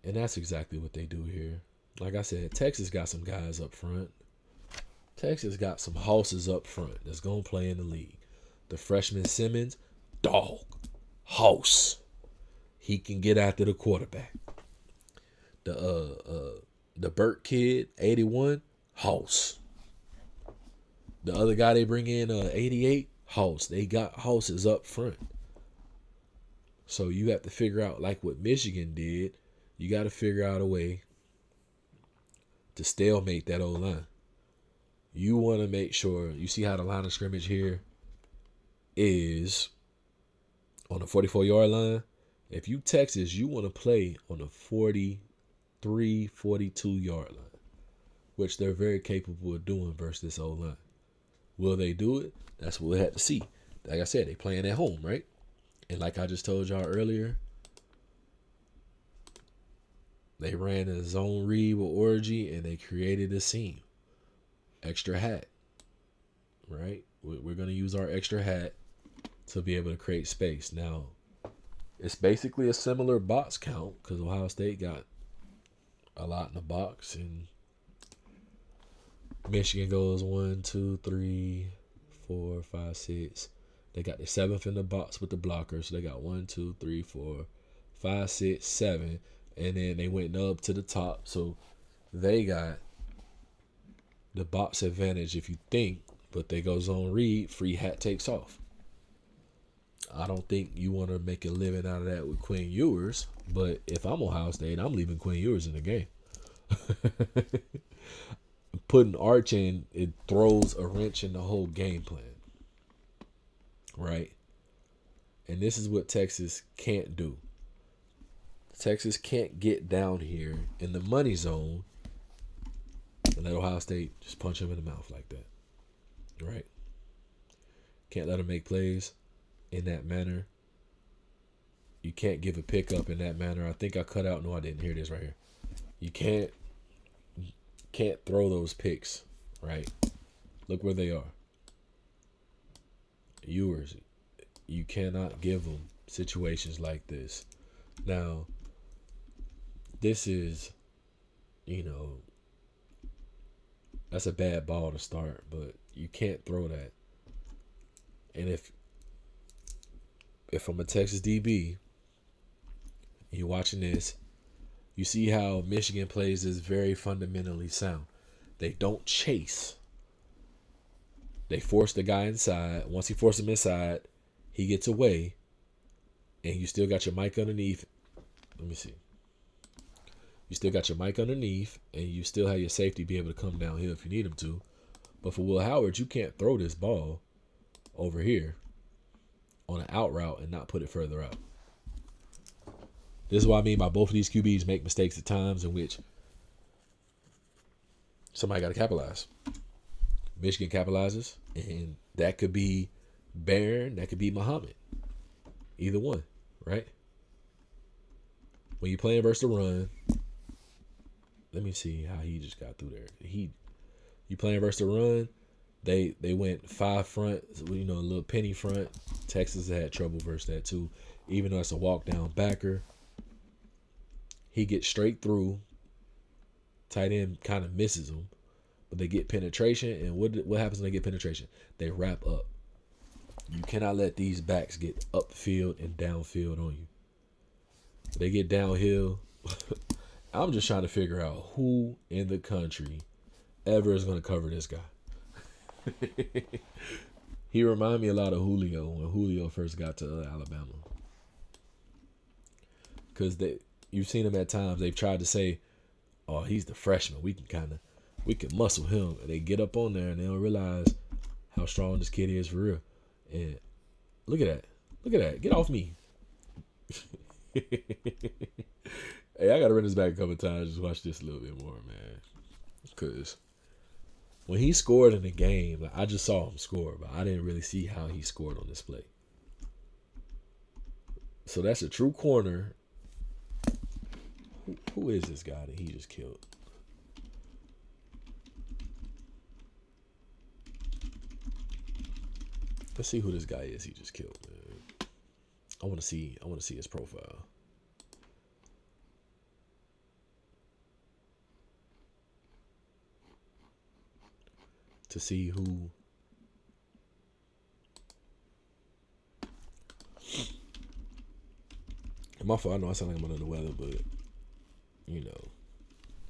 And that's exactly what they do here. Like I said, Texas got some guys up front. Texas got some horses up front that's gonna play in the league. The freshman Simmons, dog, horse. He can get after the quarterback. The Burt kid, 81, horse. The other guy they bring in, 88, horse. They got horses up front. So you have to figure out, like what Michigan did, you got to figure out a way to stalemate that old line. You want to make sure, you see how the line of scrimmage here is on the 44-yard line. If you Texas, you want to play on the 43, 42-yard line, which they're very capable of doing versus this old line. Will they do it? That's what we have to see. Like I said, they playing at home, right? And like I just told y'all earlier, they ran a zone read with Orgy and they created a seam. Extra hat, right? We're going to use our extra hat to be able to create space. Now, it's basically a similar box count because Ohio State got a lot in the box and Michigan goes 1, 2, 3, 4, 5, 6. They got the 7th in the box with the blocker. So they got 1, 2, 3, 4, 5, 6, 7. And then they went up to the top. So they got the box advantage if you think, but they go zone read, free hat takes off. I don't think you want to make a living out of that with Quinn Ewers, but if I'm Ohio State, I'm leaving Quinn Ewers in the game. Putting Arch in, it throws a wrench in the whole game plan. Right? And this is what Texas can't do. Texas can't get down here in the money zone and let Ohio State just punch him in the mouth like that. Right? Can't let him make plays in that manner. You can't give a pickup in that manner. I think I cut out. No, I didn't. Hear this right here. You can't throw those picks, right? Look where they are. Ewers, you cannot give them situations like this. Now, this is, that's a bad ball to start, but you can't throw that. And if I'm a Texas DB, and you're watching this, you see how Michigan plays is very fundamentally sound. They don't chase. They force the guy inside. Once he forces him inside, he gets away, and you still got your mic underneath. Let me see. You still got your mic underneath, and you still have your safety be able to come downhill if you need him to. But for Will Howard, you can't throw this ball over here on an out route and not put it further out. This is what I mean by both of these QBs make mistakes at times in which somebody got to capitalize. Michigan capitalizes, and that could be Barron, that could be Muhammad. Either one, right? When you're playing versus the run, let me see how he just got through there. You playing versus the run, they went 5 front, a little penny front. Texas had trouble versus that too. Even though it's a walk down backer, he gets straight through. Tight end kind of misses him, but they get penetration. And what happens when they get penetration? They wrap up. You cannot let these backs get upfield and downfield on you. They get downhill. I'm just trying to figure out who in the country ever is going to cover this guy. He reminded me a lot of Julio when Julio first got to Alabama. Because you've seen him at times. They've tried to say, "Oh, he's the freshman. We can muscle him." And they get up on there and they don't realize how strong this kid is for real. And look at that. Get off me. Hey, I gotta run this back a couple of times. Just watch this a little bit more, man. Because when he scored in the game, I just saw him score, but I didn't really see how he scored on this play. So that's a true corner. Who is this guy that he just killed? Let's see who this guy is he just killed, man. I want to see his profile. To see who. My fault. I know I sound like I'm under the weather, but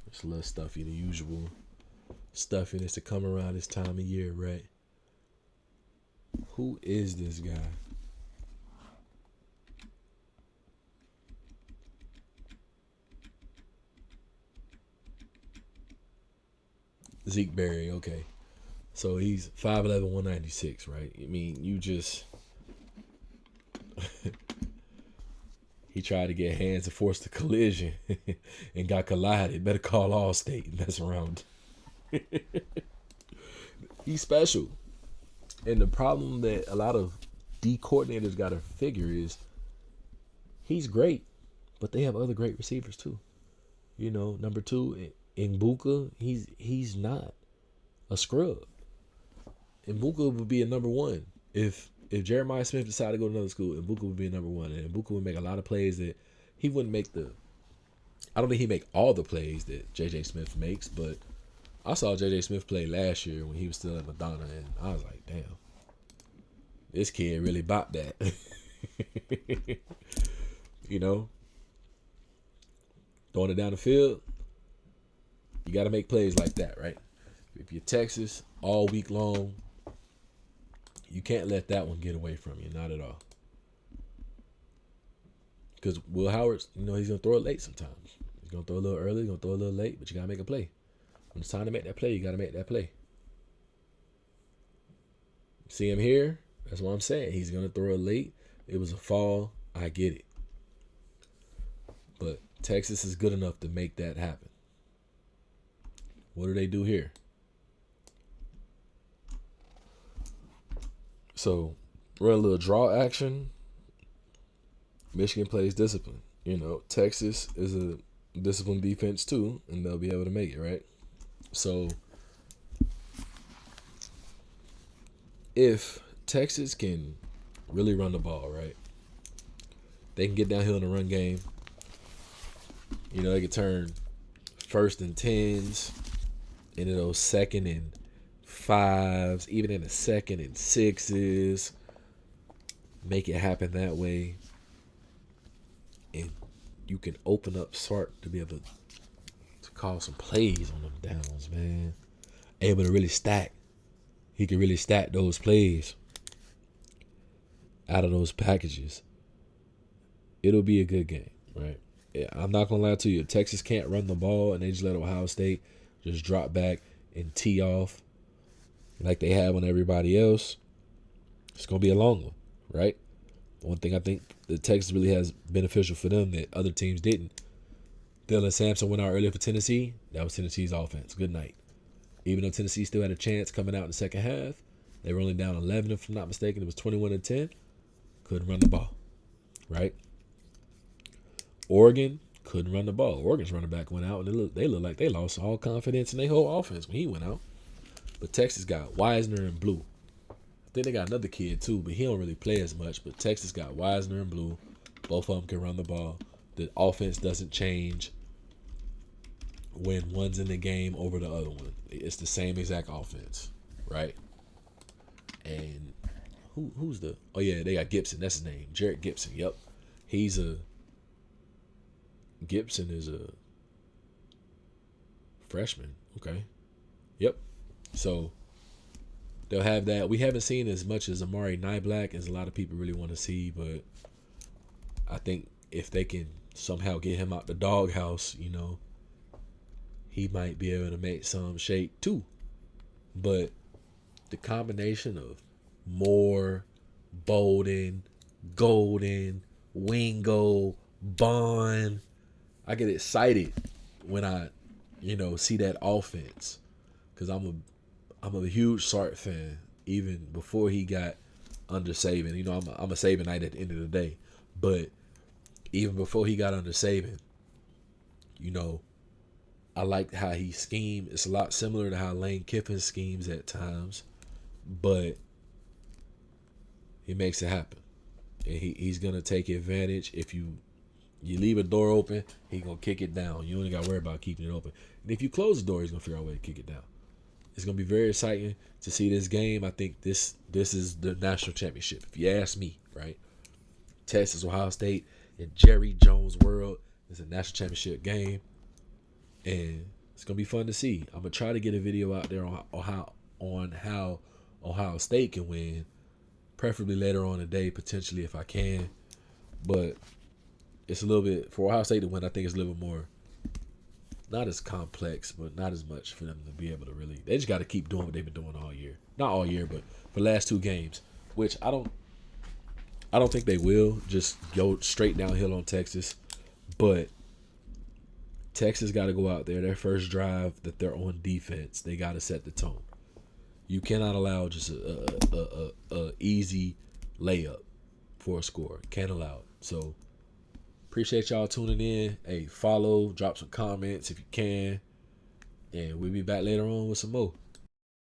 it's a little stuffy, the usual stuffiness to come around this time of year, right? Who is this guy? Zeke Berry, okay. So he's 5'11", 196, right? I mean, you just... He tried to get hands to force the collision and got collided. Better call Allstate and mess around. He's special. And the problem that a lot of D coordinators got to figure is he's great, but they have other great receivers too. Number 2, Mbuka, he's not a scrub. Mbuka would be a number 1 if Jeremiah Smith decided to go to another school. Mbuka would be a number 1, and Mbuka would make a lot of plays that he wouldn't make. I don't think he'd make all the plays that J.J. Smith makes, but I saw J.J. Smith play last year when he was still at Madonna, and I was like, damn, this kid really bought that. Throwing it down the field, you got to make plays like that, right? If you're Texas all week long, you can't let that one get away from you, not at all. Because Will Howard, he's going to throw it late sometimes. He's going to throw a little early, he's going to throw a little late, but you got to make a play. When it's time to make that play, you got to make that play. See him here? That's what I'm saying. He's going to throw it late. It was a fall. I get it. But Texas is good enough to make that happen. What do they do here? So, run a little draw action. Michigan plays discipline. Texas is a disciplined defense too, and they'll be able to make it, right? So, if Texas can really run the ball, right, they can get downhill in the run game. They can turn 1st and 10s into those 2nd and 5s, even in the 2nd and 6s. Make it happen that way. And you can open up Sark to be able to call some plays on them downs, man. Able to really stack. He can really stack those plays out of those packages. It'll be a good game, right? I'm not gonna lie to you. If Texas can't run the ball and they just let Ohio State just drop back and tee off like they have on everybody else, it's gonna be a long one, right? One thing I think the Texas really has beneficial for them that other teams didn't. Dylan Sampson went out earlier for Tennessee. That was Tennessee's offense. Good night. Even though Tennessee still had a chance coming out in the second half, they were only down 11 if I'm not mistaken. It was 21-10. Couldn't run the ball, right? Oregon couldn't run the ball. Oregon's running back went out, and they look like they lost all confidence in their whole offense when he went out. But Texas got Wisner and Blue. I think they got another kid too, but he don't really play as much. But Texas got Wisner and Blue. Both of them can run the ball. The offense doesn't change when one's in the game over the other one. It's the same exact offense, right? And who's the? Oh yeah, they got Gibson. That's his name, Jarrett Gibson. Yep, Gibson is a freshman. Okay, yep. So they'll have that. We haven't seen as much as Amari Nyblack as a lot of people really want to see, but I think if they can somehow get him out the doghouse, he might be able to make some shake too. But the combination of Moore, Bolden, Golden, Wingo, Bond, I get excited when I, see that offense, because I'm a huge Sark fan. Even before he got under Saban, I'm a Sabanite at the end of the day, but even before he got under Saban, I like how he schemed. It's a lot similar to how Lane Kiffin schemes at times, but he makes it happen. And he's gonna take advantage. If you leave a door open, he's gonna kick it down. You only gotta worry about keeping it open. And if you close the door, he's gonna figure out a way to kick it down. It's gonna be very exciting to see this game. I think this is the national championship. If you ask me, right? Texas, Ohio State, and JerryJones World is a national championship game. And it's gonna be fun to see. I'm gonna try to get a video out there on how Ohio State can win, preferably later on today, potentially if I can. But it's a little bit for Ohio State to win. I think it's a little bit more, not as complex, but not as much for them to be able to really. They just got to keep doing what they've been doing all year. Not all year, but for the last two games, which I don't think they will just go straight downhill on Texas, but Texas got to go out there. Their first drive that they're on defense, they got to set the tone. You cannot allow just a easy layup for a score. Can't allow it. So appreciate y'all tuning in. Hey, follow, drop some comments if you can, and we'll be back later on with some more.